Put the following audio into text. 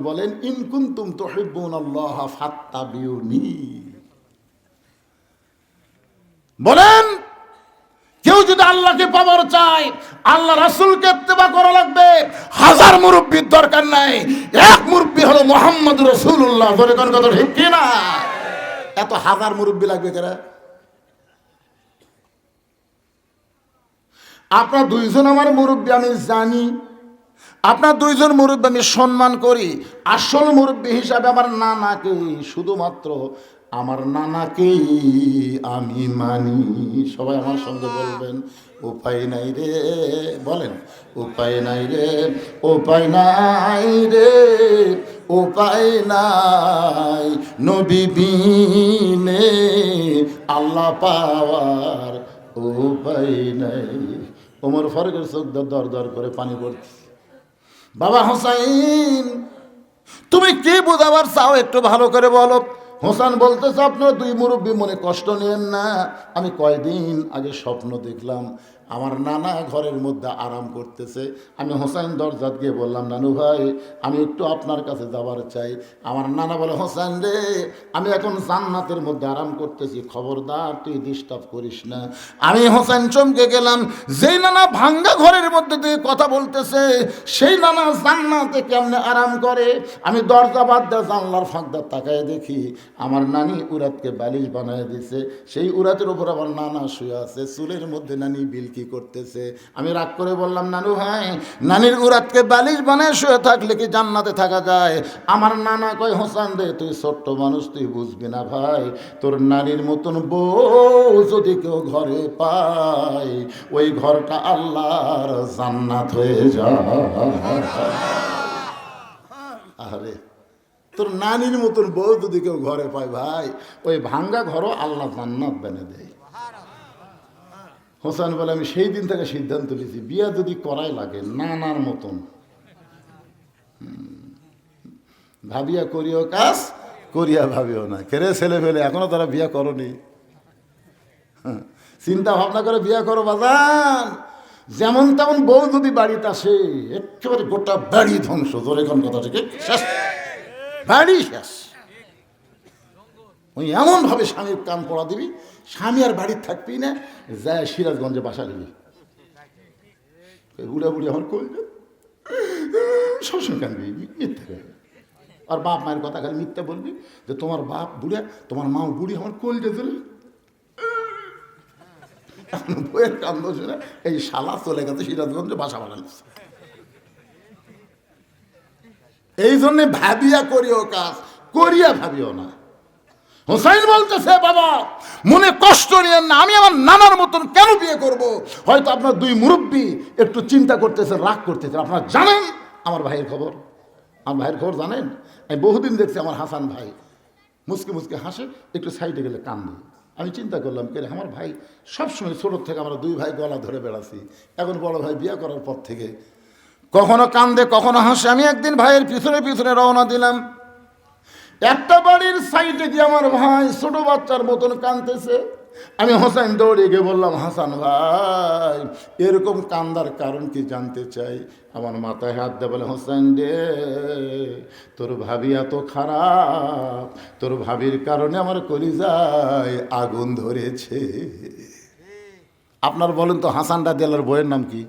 বলেন ইন কুনতুম তুহিব্বুনাল্লাহ ফাত্তাবিউনি, বলেন কেউ যদি আল্লাহকে পাওয়ার চায় আল্লাহ রাসূলকে ইত্তেবা করা লাগবে। হাজার মুরব্বির দরকার নাই, এক মুরব্বি হলো মুহাম্মদ রাসূলুল্লাহ। বলে কোন কথা ঠিক কি না? এত হাজার মুরব্বি লাগবে কেন? আপনার দুইজন আমার মুরব্বি আমি জানি, আপনার দুইজন মুরব্বী আমি সম্মান করি। আসল মুরব্বী হিসাবে আমার নানাকে, শুধুমাত্র আমার নানাকেই আমি মানি। সবাই আমার সঙ্গে বলবেন উপায় নাই রে, বলেন উপায় নাই রে, উপায় নাই রে, উপায় নাই, নবী বিনে আল্লাহ পাওয়ার উপায় নাই। ওমর ফারুকের চোখ দর দর করে পানি পড়ছে। বাবা হোসাইন, তুমি কি বোঝাবার চাও একটু ভালো করে বলো। হোসেন বলতেছে আপনার দুই মুরব্বী মনে কষ্ট নেন না, আমি কয়দিন আগে স্বপ্ন দেখলাম আমার নানা ঘরের মধ্যে আরাম করতেছে। আমি হোসেন দরজাত গিয়ে বললাম নানু ভাই আমি একটু আপনার কাছে যাবার চাই। আমার নানা বলে হোসেন রে আমি এখন জান্নাতের মধ্যে আরাম করতেছি, খবরদার তুই ডিস্টার্ব করিস না। আমি হোসেন চমকে গেলাম, যেই নানা ভাঙ্গা ঘরের মধ্যে দিয়ে কথা বলতেছে সেই নানা জান্নাতে কেমনে আরাম করে। আমি দরজা বাদ দিয়ে জানলার ফাঁকদার তাকায় দেখি আমার নানি উরাতকে বালিশ বানায় দিছে, সেই উরাতের উপর আমার নানা শুয়ে আছে, চুলের মধ্যে নানি বিলকি করতেছে। আমি রাগ করে বললাম নানু ভাই নানির উরাতকে বালিশ বানায় শুয়ে থাকলে কি জান্নাতে থাকা যায়? আমার নানা কয় হোসেন রে তুই ছোট্ট মানুষ তুই বুঝবি না ভাই, তোর নানির মতন বউ যদি কেউ ঘরে পায় ওই ঘরটা আল্লাহর জান্নাত হয়ে যায়। আরে তোর নানির মতন বউ যদি কেউ ঘরে পায় ভাই ওই ভাঙ্গা ঘরও আল্লাহ জান্নাত বানিয়ে দেয়। হোসেন বলে আমি সেই দিন থেকে সিদ্ধান্ত নিয়েছি বিয়া যদি করাই লাগে নানার মতন ভাবিয়া করিও কাজ, করিয়া ভাবিও না। কেরে ছেলে ফেলে এখনো তারা বিয়া করনি, চিন্তা ভাবনা করে বিয়া করো বাজান। যেমন তেমন বউ যদি বাড়িতে আসে একেবারে গোটা বাড়ি ধ্বংস। জোরে কোন কথা থেকে শেষ, বাড়ি শেষ। ওই এমন ভাবে স্বামীর কান পড়া দিবি স্বামী আর বাড়ির থাকবি না, যায় সিরাজগঞ্জে বাসা নিবি। বুড়া বুড়ি আমার কই সবসময় কানবি মিথ্যে, আর বাপ মায়ের কথা খালি মিথ্যা বলবি যে তোমার বাপ বুড়া তোমার মা বুড়ি আমার কলজে ধরে। বইয়ের কান্দ শুনে এই শালা চলে গেছে সিরাজগঞ্জে বাসা বানাচ্ছে। এই জন্যে ভাবিয়া করিও কাজ, করিয়া ভাবিও না। হোসাইন বলতেছে বাবা মনে কষ্ট নিয়েন না, আমি আমার নানার মতন কেন বিয়ে করব? হয়তো আপনার দুই মুরব্বী একটু চিন্তা করতেছে, রাগ করতেছে। আপনারা জানেন আমার ভাইয়ের খবর, আমার ভাইয়ের খবর জানেন? আমি বহুদিন দেখছি আমার হাসান ভাই মুসকে মুসকে হাসে, একটু সাইডে গেলে কান্দে। আমি চিন্তা করলাম কে আমার ভাই সবসময় ছোটোর থেকে আমরা দুই ভাই গলা ধরে বেড়াছি, এখন বড় ভাই বিয়ে করার পর থেকে কখনো কান্দে কখনো হাসে। আমি একদিন ভাইয়ের পিছনে পিছনে রওনা দিলাম, একটা বাড়ির সাইডে গিয়ে আমার ভাই ছোট বাচ্চার মতন কাঁদতেছে। আমি হোসেন দৌড়ে গিয়ে বললাম হাসান ভাই এরকম কান্দার কারণ কি জানতে চাই। আমার মাথায় হাত দিয়ে বলে হোসেন রে তোর ভাবি এত খারাপ, তোর ভাবির কারণে আমার কলিজায় আগুন ধরেছে। আপনার বলেন তো হাসান রাদিয়াল্লাহু আনহুর বইয়ের নাম কি?